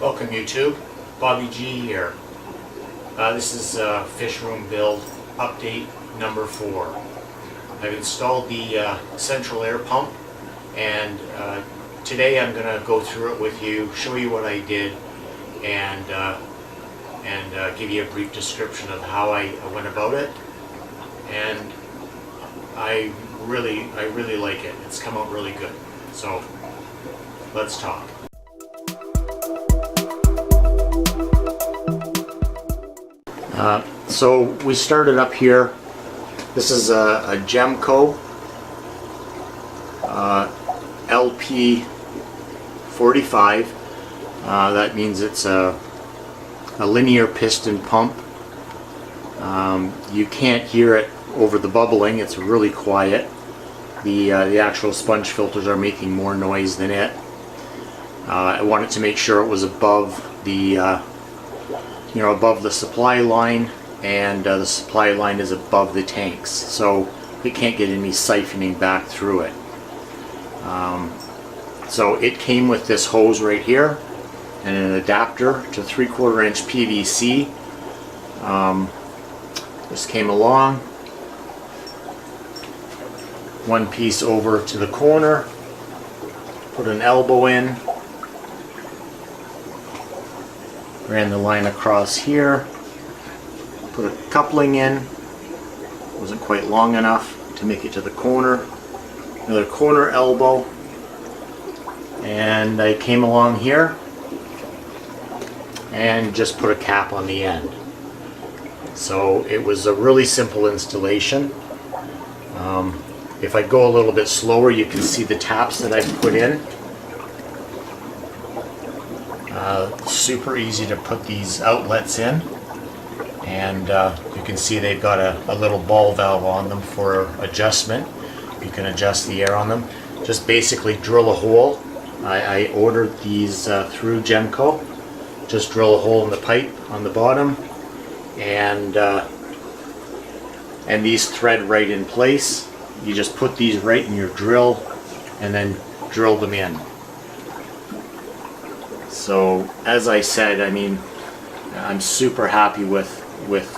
Welcome YouTube, Bobby G here. This is fish room build update number 4. I've installed the central air pump, and today I'm going to go through it with you, show you what I did, and give you a brief description of how I went about it. And I really like it. It's come out really good. So let's talk. So we started up here. This is a Jemco LP45. That means it's a linear piston pump. You can't hear it over the bubbling. It's really quiet. The actual sponge filters are making more noise than it. I wanted to make sure it was above the above the supply line, and the supply line is above the tanks, so it can't get any siphoning back through it. So it came with this hose right here and an adapter to 3/4 inch PVC. This came along, one piece over to the corner, put an elbow in, ran the line across here, put a coupling in, wasn't quite long enough to make it to the corner, another corner elbow, and I came along here and just put a cap on the end. So it was a really simple installation. If I go a little bit slower, you can see the taps that I've put in. Super easy to put these outlets in, and you can see they've got a little ball valve on them for adjustment. You can adjust the air on them. Just basically drill a hole. I ordered these through Jemco. Just drill a hole in the pipe on the bottom, and these thread right in place. You just put these right in your drill and then drill them in. So as I said, I mean, I'm super happy with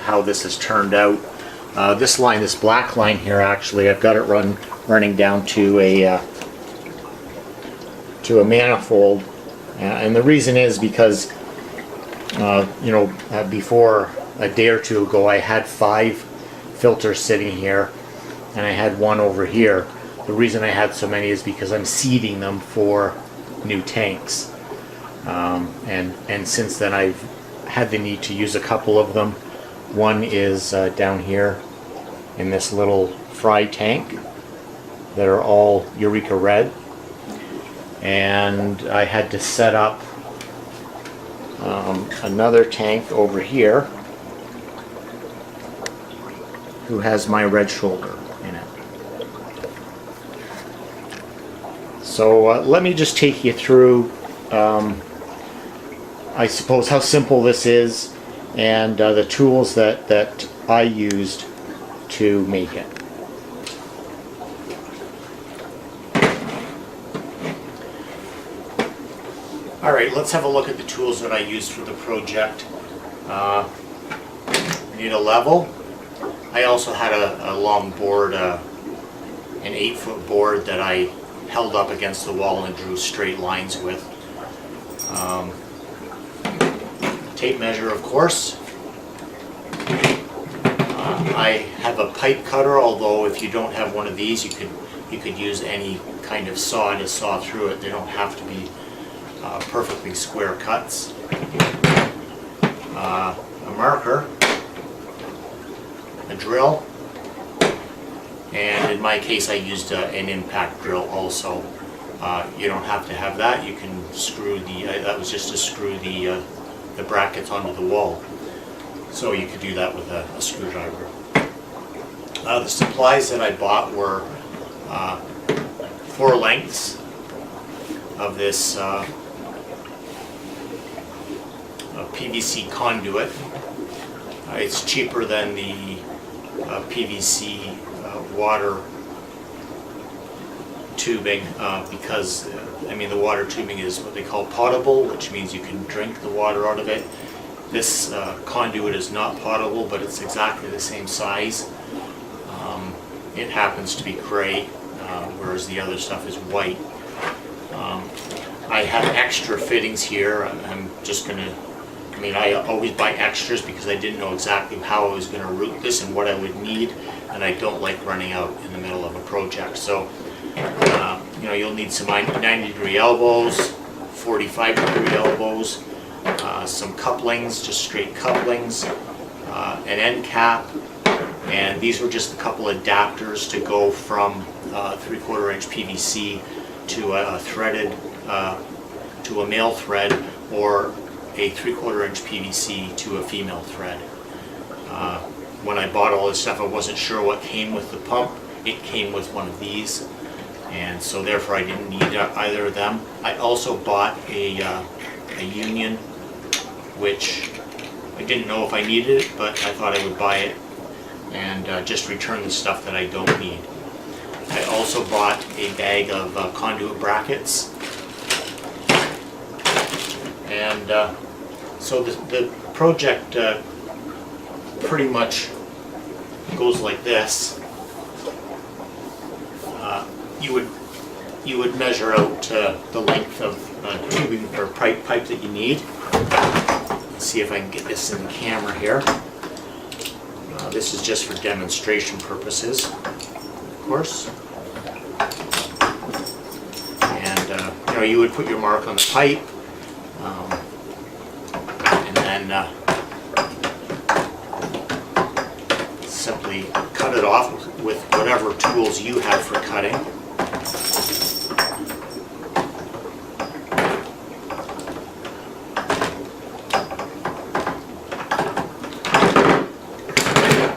how this has turned out. This line, this black line here, actually, I've got it running down to a manifold, and the reason is because before a day or two ago, I had 5 filters sitting here, and I had one over here. The reason I had so many is because I'm seeding them for new tanks. And since then I've had the need to use a couple of them. One is down here in this little fry tank that are all Eureka Red, and I had to set up another tank over here who has my red shoulder in it. So let me just take you through I suppose how simple this is, and the tools that I used to make it. Alright, let's have a look at the tools that I used for the project. I need a level. I also had a long board, an 8-foot board that I held up against the wall and drew straight lines with. Tape measure, of course. I have a pipe cutter, although if you don't have one of these, you could use any kind of saw to saw through it. They don't have to be perfectly square cuts. A marker, a drill, and in my case I used an impact drill also. You don't have to have that. You can screw that was just to screw the brackets onto the wall. So you could do that with a screwdriver. The supplies that I bought were 4 lengths of this PVC conduit. It's cheaper than the PVC water tubing because I mean, the water tubing is what they call potable, which means you can drink the water out of it. This conduit is not potable, but it's exactly the same size. It happens to be gray, whereas the other stuff is white. I have extra fittings here. I'm just going to, I mean, I always buy extras because I didn't know exactly how I was going to route this and what I would need, and I don't like running out in the middle of a project. So, you know, you'll need some 90-degree elbows, 45-degree elbows, some couplings, just straight couplings, an end cap, and these were just a couple adapters to go from 3/4 inch PVC to a threaded, to a male thread, or a 3/4 inch PVC to a female thread. When I bought all this stuff, I wasn't sure what came with the pump. It came with one of these, and so therefore I didn't need either of them. I also bought a union, which I didn't know if I needed it, but I thought I would buy it and just return the stuff that I don't need. I also bought a bag of conduit brackets, and so the project pretty much goes like this. You would measure out the length of tubing or pipe that you need. Let's see if I can get this in the camera here. This is just for demonstration purposes, of course. And you know, you would put your mark on the pipe, and then simply cut it off with whatever tools you have for cutting.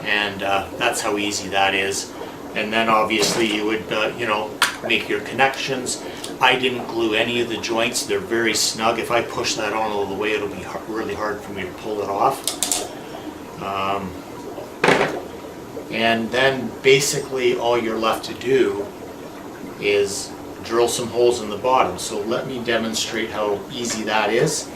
And that's how easy that is. And then obviously you would, you know, make your connections. I didn't glue any of the joints. They're very snug. If I push that on all the way, it'll be really hard for me to pull it off. And then basically all you're left to do is drill some holes in the bottom. So let me demonstrate how easy that is.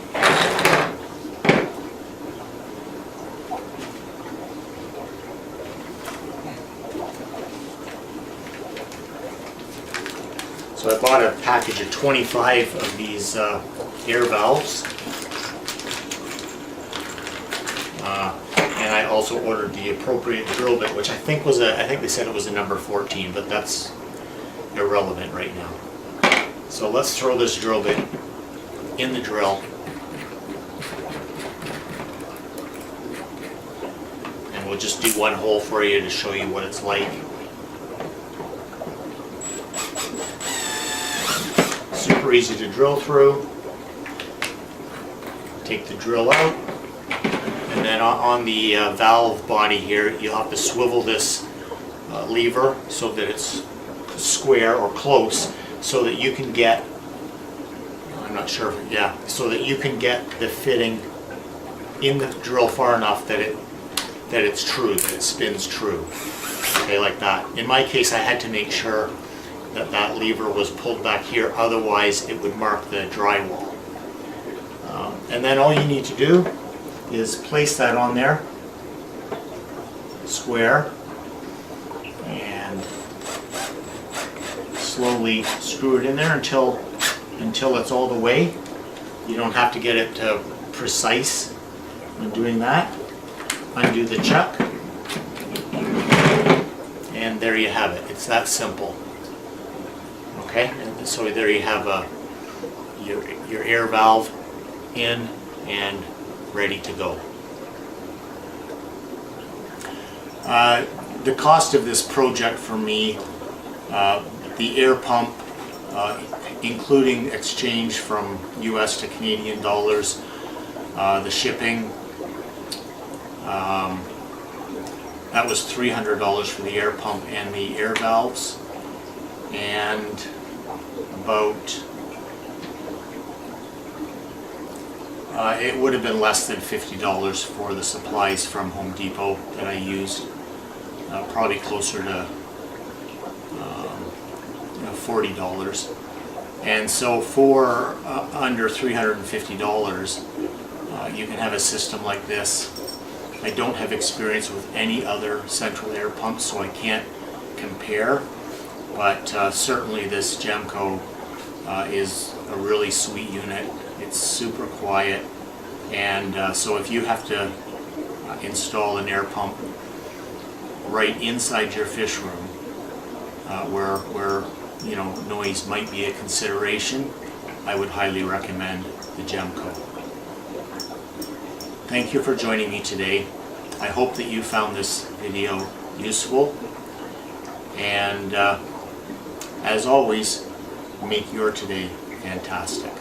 So I bought a package of 25 of these air valves. And I also ordered the appropriate drill bit, which I think was I think they said it was a number 14, but that's irrelevant right now. So let's throw this drill bit in the drill. And we'll just do one hole for you to show you what it's like. Super easy to drill through. Take the drill out. And then on the valve body here, you'll have to swivel this lever so that it's square or close, so that you can get, I'm not sure, yeah, so that you can get the fitting in the drill far enough that it's true, that it spins true. Okay, like that. In my case, I had to make sure that that lever was pulled back here, otherwise it would mark the drywall. And then all you need to do is place that on there, square, and slowly screw it in there until it's all the way. You don't have to get it precise when doing that. Undo the chuck, and there you have it. It's that simple. Okay, and so there you have your air valve in and ready to go. The cost of this project for me, the air pump, including exchange from US to Canadian dollars, the shipping, that was $300 for the air pump and the air valves, and about it would have been less than $50 for the supplies from Home Depot that I used. Probably closer to $40. And so for under $350, you can have a system like this. I don't have experience with any other central air pumps, so I can't compare, but certainly this Jemco is a really sweet unit. It's super quiet, and so if you have to install an air pump right inside your fish room, where you know, noise might be a consideration, I would highly recommend the Jemco. Thank you for joining me today. I hope that you found this video useful, and as always, make your today fantastic.